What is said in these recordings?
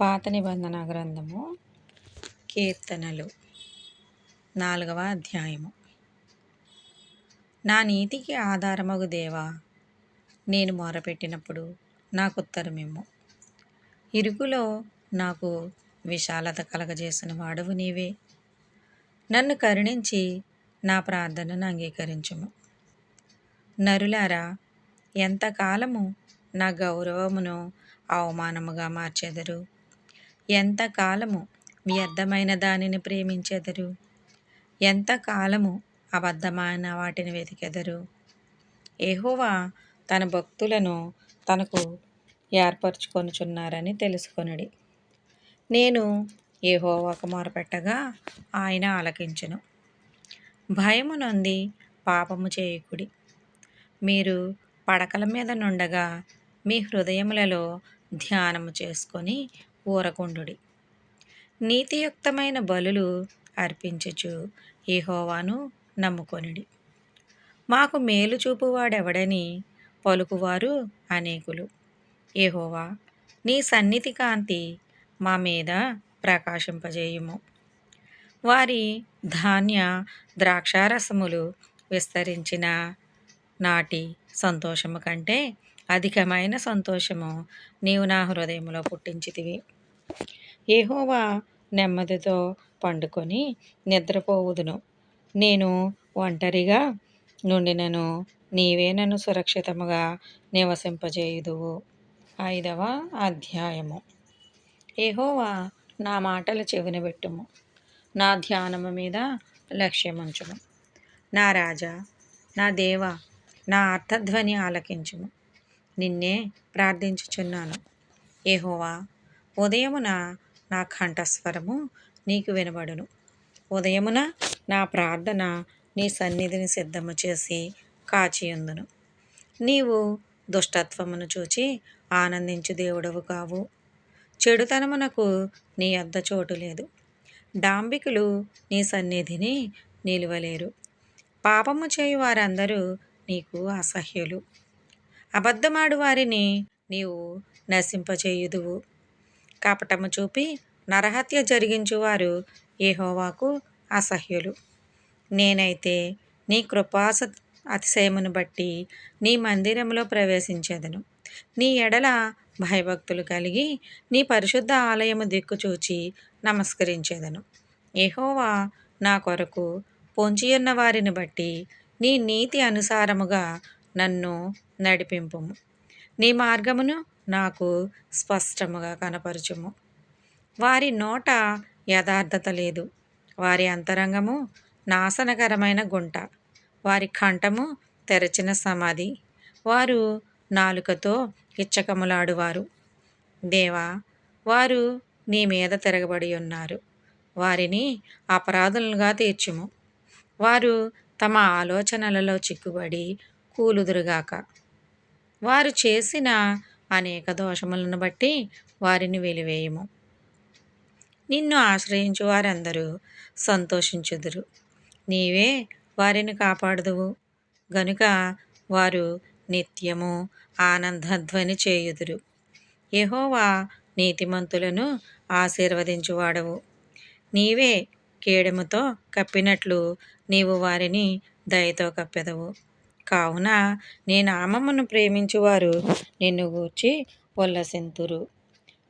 పాత నిబంధన గ్రంథము కీర్తనలు 4వ అధ్యాయము. నా నీతికి ఆధారమగు దేవా, నేను మొరపెట్టినప్పుడు నాకు ఉత్తరమిమ్ము. ఇరుకులో నాకు విశాలత కలగజేసిన వాడవు నీవే. నన్ను కరుణించి నా ప్రార్థనను అంగీకరించుము. నరులారా, ఎంతకాలము నా గౌరవమును అవమానముగా మార్చెదరు? ఎంతకాలము వ్యర్థమైన దానిని ప్రేమించెదరు? ఎంతకాలము అబద్ధమైన వాటిని వెతికెదరు? యెహోవా తన భక్తులను తనకు ఏర్పరచుకొనుచున్నారని తెలుసుకొనుడి. నేను యెహోవాకు మొరపెట్టగా ఆయన ఆలకించును. భయము నొంది పాపము చేయకుడి. మీరు పడకల మీద నుండగా మీ హృదయములలో ధ్యానము చేసుకొని ఊరకుండుడి. నీతియుక్తమైన బలులు అర్పించుచు యెహోవాను నమ్ముకొనిడి. మాకు మేలు చూపువాడెవడని పలుకువారు అనేకులు. యెహోవా, నీ సన్నిధి కాంతి మా మీద ప్రకాశింపజేయుము. వారి ధాన్య ద్రాక్షారసములు విస్తరించిన నాటి సంతోషము కంటే అధికమైన సంతోషము నీవు నా హృదయంలో పుట్టించితివి. యెహోవా నెమ్మదితో పండుకొని నిద్రపోవుదును. నేను ఒంటరిగా నుండినను నీవే నన్ను సురక్షితముగా నివసింపజేయుదువు. 5వ అధ్యాయము. యెహోవా, నా మాటలు చెవినబెట్టుము. నా ధ్యానము మీద లక్ష్యముంచుము. నా రాజా, నా దేవా, నా అర్థధ్వని ఆలకించుము. నిన్నే ప్రార్థించుచున్నాను. యెహోవా, ఉదయమున నా కంఠస్వరము నీకు వినబడును. ఉదయమున నా ప్రార్థన నీ సన్నిధిని సిద్ధము చేసి కాచియుందును. నీవు దుష్టత్వమును చూచి ఆనందించు దేవుడవు కావు. చెడుతనమునకు నీ యొద్ద చోటు లేదు. డాంబికులు నీ సన్నిధిని నిలువలేరు. పాపము చేయు వారందరూ నీకు అసహ్యులు. అబద్ధమాడు వారిని నీవు నశింపచేయుదువు. కపటము చూపి నరహత్య జరిగించువారు యెహోవాకు అసహ్యులు. నేనైతే నీ కృపాస అతిశయమును బట్టి నీ మందిరములో ప్రవేశించెదను. నీ ఎడల భయభక్తులు కలిగి నీ పరిశుద్ధ ఆలయము దిక్కుచూచి నమస్కరించెదను. యెహోవా, నా కొరకు పొంచియున్న వారిని బట్టి నీ నీతి అనుసారముగా నన్ను నడిపింపుము. నీ మార్గమును నాకు స్పష్టముగా కనపరచుము. వారి నోట యథార్థత లేదు. వారి అంతరంగము నాశనకరమైన గుంట. వారి కంఠము తెరచిన సమాధి. వారు నాలుకతో ఇచ్చకములాడువారు. దేవా, వారు నీ మీద తిరగబడి ఉన్నారు. వారిని అపరాధులుగా తీర్చుము. వారు తమ ఆలోచనలలో చిక్కుబడి కూలుదురుగాక. వారు చేసిన అనేక దోషములను బట్టి వారిని వెలివేయుము. నిన్ను ఆశ్రయించు వారందరూ సంతోషించుదురు. నీవే వారిని కాపాడుదువు గనుక వారు నిత్యము ఆనందధ్వని చేయుదురు. యెహోవా, నీతిమంతులను ఆశీర్వదించువాడవు. నీవే కేడెముతో కప్పినట్లు నీవు వారిని దయతో కప్పెదవు. కావున నీ నామమును ప్రేమించువారు నిన్ను గూర్చి ఉల్లసింతురు.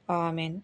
ఆమెన్.